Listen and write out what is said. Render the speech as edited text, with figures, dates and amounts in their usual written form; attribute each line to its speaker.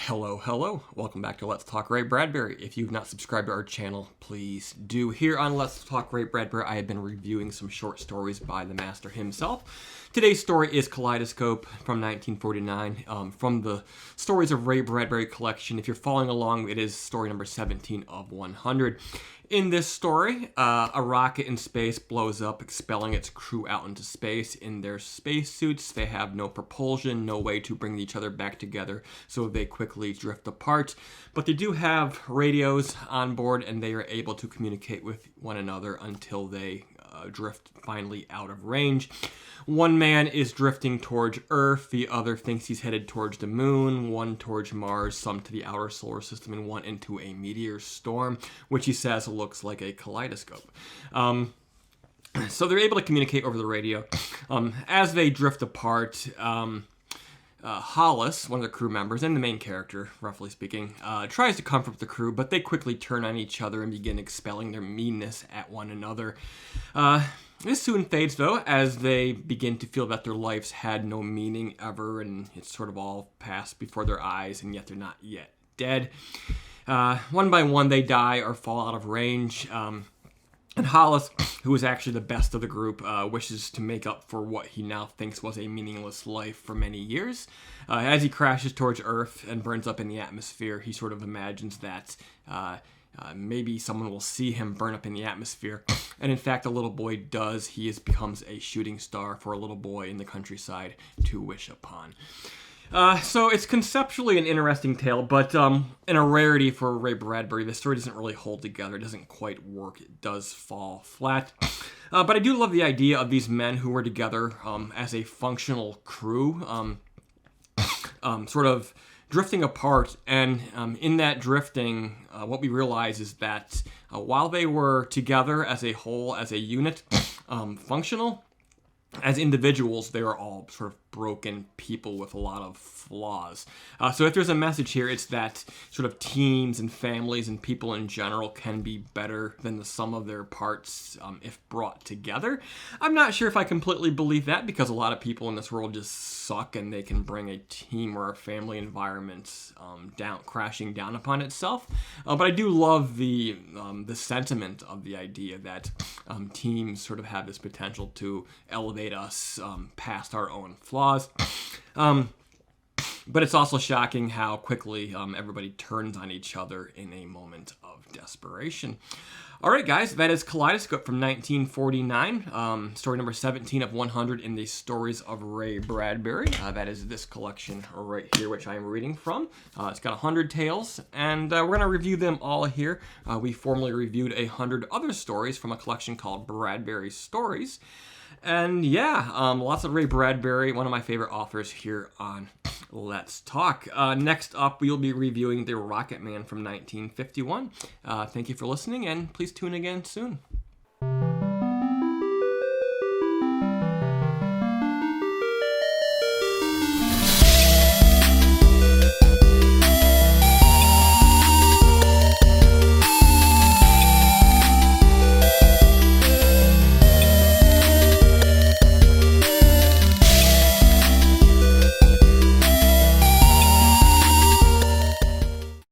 Speaker 1: Hello. Welcome back to Let's Talk Ray Bradbury. If you've not subscribed to our channel, please do. Here on Let's Talk Ray Bradbury, I have been reviewing some short stories by the master himself. Today's story is Kaleidoscope from 1949, from the Stories of Ray Bradbury collection. If you're following along, it is story number 17 of 100. In this story, a rocket in space blows up, expelling its crew out into space. In their spacesuits, they have no propulsion, no way to bring each other back together, so they quickly drift apart. But they do have radios on board, and they are able to communicate with one another until they drift finally out of range. One man is drifting towards Earth, the other thinks he's headed towards the moon, one towards Mars, some to the outer solar system, and one into a meteor storm, which he says looks like a kaleidoscope. So they're able to communicate over the radio. As they drift apart, Hollis, one of the crew members, and the main character, roughly speaking, tries to comfort the crew, but they quickly turn on each other and begin expelling their meanness at one another. This soon fades, though, as they begin to feel that their lives had no meaning ever, and it's sort of all passed before their eyes, and yet they're not yet dead. One by one, they die or fall out of range. And Hollis, who is actually the best of the group, wishes to make up for what he now thinks was a meaningless life for many years. As he crashes towards Earth and burns up in the atmosphere, he sort of imagines that maybe someone will see him burn up in the atmosphere. And in fact, a little boy does. He becomes a shooting star for a little boy in the countryside to wish upon. So it's conceptually an interesting tale, but in a rarity for Ray Bradbury, the story doesn't really hold together. It doesn't quite work. It does fall flat. But I do love the idea of these men who were together as a functional crew, sort of drifting apart. And in that drifting, what we realize is that while they were together as a whole, as a unit, functional, as individuals, they were all sort of broken people with a lot of flaws. So if there's a message here, it's that sort of teams and families and people in general can be better than the sum of their parts if brought together. I'm not sure if I completely believe that, because a lot of people in this world just suck, and they can bring a team or a family environment crashing down upon itself. But I do love the sentiment of the idea that teams sort of have this potential to elevate us past our own flaws. But it's also shocking how quickly everybody turns on each other in a moment of desperation. All right, guys, that is Kaleidoscope from 1949, story number 17 of 100 in the Stories of Ray Bradbury. That is this collection right here, which I am reading from. It's got 100 tales, and we're going to review them all here. We formerly reviewed 100 other stories from a collection called Bradbury Stories. And yeah, lots of Ray Bradbury, one of my favorite authors here on Let's Talk. Next up, we'll be reviewing The Rocket Man from 1951. Thank you for listening, and please tune again soon.